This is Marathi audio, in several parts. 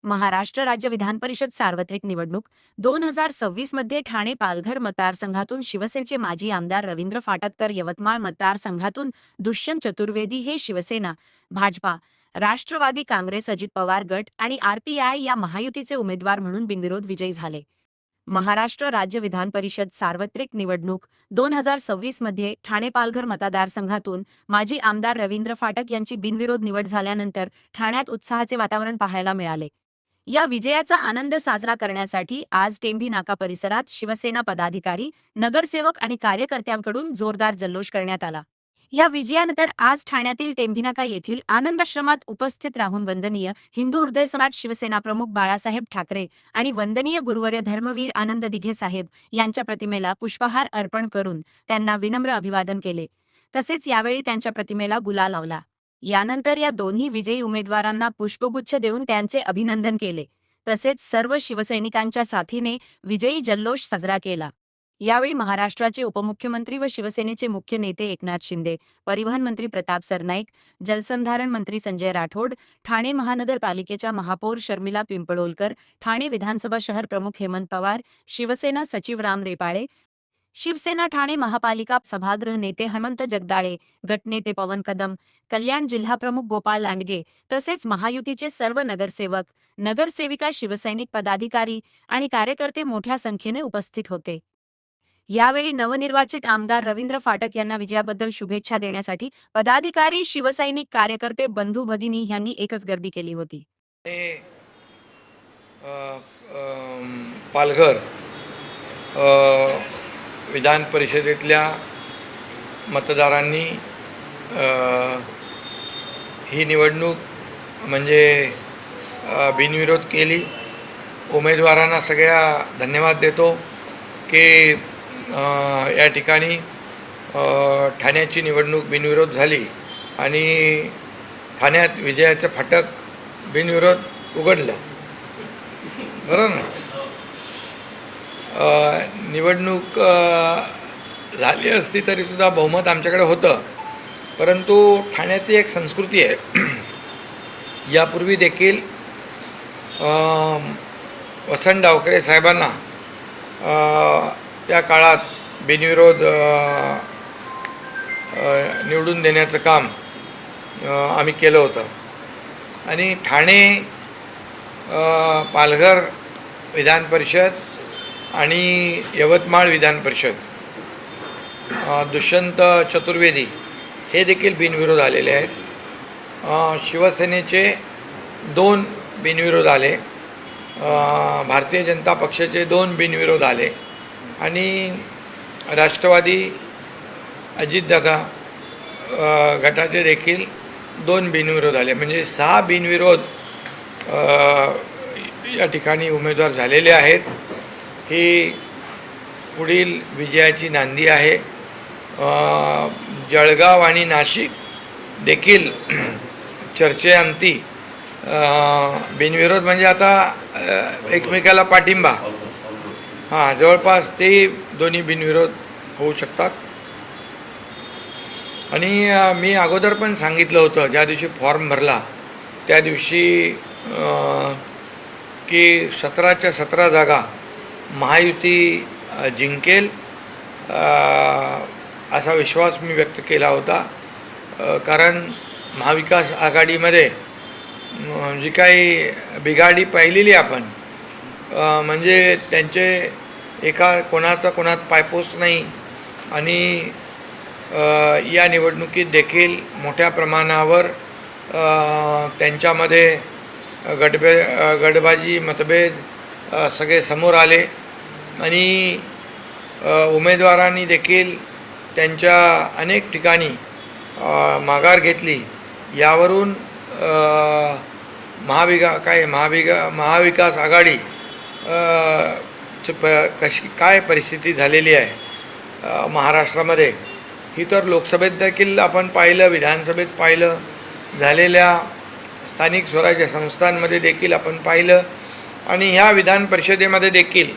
महाराष्ट्र राज्य विधान परिषद सार्वत्रिक निवडणूक 2026 मध्ये ठाणे पालघर मतदारसंघातून शिवसेनेचे माजी आमदार रवींद्र फाटक तर यवतमाळ मतदारसंघातून दुष्यंत चतुर्वेदी हे शिवसेना, भाजपा, राष्ट्रवादी काँग्रेस, अजित पवार गट आणि आरपीआय या महायुतीचे उमेदवार म्हणून बिनविरोध विजयी झाले. महाराष्ट्र राज्य विधान परिषद सार्वत्रिक निवडणूक 2026 मध्ये ठाणे पालघर मतदारसंघातून माजी आमदार रवींद्र फाटक यांची बिनविरोध निवड झाल्यानंतर ठाण्यात उत्साहाचे वातावरण पाहायला मिळाले. या विजयाचा आनंद साजरा करण्यासाठी आज टेंभी नाका परिसरात शिवसेना पदाधिकारी, नगरसेवक आणि कार्यकर्त्यांकडून जोरदार जल्लोष करण्यात आला. या विजयानंतर आज ठाण्यातील टेंभी नाका येथील आनंदाश्रमात उपस्थित राहून वंदनीय हिंदू हृदय सम्राट शिवसेना प्रमुख बाळासाहेब ठाकरे आणि वंदनीय गुरुवर्य धर्मवीर आनंद दिघे साहेब यांच्या प्रतिमेला पुष्पहार अर्पण करून त्यांना विनम्र अभिवादन केले. तसेच यावेळी त्यांच्या प्रतिमेला गुलाल लावला. यानंतर या दोन्ही विजयी उमेदवारांना पुष्पगुच्छ देऊन त्यांचे अभिनंदन केले. तसेच सर्व शिवसैनिकांच्या साथीने विजयी जल्लोष साजरा केला. यावेळी महाराष्ट्राचे उपमुख्यमंत्री व शिवसेनेचे मुख्य नेते एकनाथ शिंदे, परिवहन मंत्री प्रताप सरनाईक, जलसंधारण मंत्री संजय राठोड, ठाणे महानगरपालिकेच्या महापौर शर्मिला पिंपळोलकर, ठाणे विधानसभा शहर प्रमुख हेमंत पवार, शिवसेना सचिव राम रेपाळे, शिवसेना ठाणे महापालिका सभागृह नेते हनुमंत जगदाळे, गटनेते पवन कदम, कल्याण जिल्हाप्रमुख गोपाळ लांडगे तसेच महायुतीचे सर्व नगरसेवक, नगरसेविका, शिवसैनिक पदाधिकारी आणि कार्यकर्ते मोठ्या संख्येने उपस्थित होते. यावेळी नवनिर्वाचित आमदार रवींद्र फाटक यांना विजयाबद्दल शुभेच्छा देण्यासाठी पदाधिकारी, शिवसैनिक, कार्यकर्ते, बंधू भगिनी यांनी एकच गर्दी केली होती. पालघर विधान परिषदेतल्या मतदारांनी ही निवडणूक म्हणजे बिनविरोध केली. उमेदवारांना सगळ्या धन्यवाद देतो की या ठिकाणी ठाण्याची निवडणूक बिनविरोध झाली आणि ठाण्यात विजयाचं फाटक बिनविरोध उघडलं. बरोबर ना? निवडणूक झाली असती तरीसुद्धा बहुमत आमच्याकडे होतं, परंतु ठाण्याची एक संस्कृती आहे. यापूर्वी देखील वसंत डावकरे साहेबांना त्या काळात बिनविरोध निवडून देण्याचं काम आम्ही केलं होतं आणि ठाणे, पालघर विधान परिषद आणि यवतमाळ विधान परिषद दुष्यंत चतुर्वेदी हे देखील बिनविरोध आलेले आहेत. शिवसेनेचे 2 बिनविरोध आले, भारतीय जनता पक्षाचे 2 बिनविरोध आले आणि राष्ट्रवादी अजितदादा गटाचे देखील 2 बिनविरोध आले. म्हणजे 6 बिनविरोध या ठिकाणी उमेदवार झालेले आहेत. ही पुढील विजयाची नांदी आहे. जळगाव आणि नाशिक देखील चर्चेअंती बिनविरोध म्हणजे आता एकमेकाला पाठिंबा जवळपास ते दोन्ही बिनविरोध होऊ शकतात. आणि मी अगोदर पण सांगितलं होतं ज्या दिवशी फॉर्म भरला त्या दिवशी की 17च्या 17 जागा महायुती जिंकेल असा विश्वास मी व्यक्त केला होता. कारण महाविकास आघाडीमध्ये जी काही बिघाडी पाहिलेली आपण म्हणजे त्यांचे कोणात पायपोस नाही आणि या निवडणुकीत देखील मोठ्या प्रमाणावर त्यांच्यामध्ये गटबाजी मतभेद सगळे समोर आले आणि उमेदवारांनी देखील त्यांच्या अनेक ठिकाणी माघार घेतली. यावरून महाविकास आघाडी कशी काय परिस्थिती झालेली आहे महाराष्ट्रामध्ये ही तर लोकसभेत देखील आपण पाहिलं, विधानसभेत पाहिलं, झालेल्या स्थानिक स्वराज्य संस्थांमध्ये देखील आपण पाहिलं आणि ह्या विधान परिषदेमध्ये देखील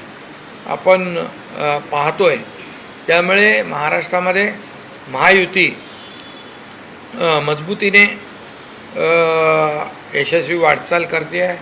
आपण पाहतोय. त्यामुळे महाराष्ट्रामध्ये महायुती मजबूतीने यशस्वी वाटचाल करते आहे.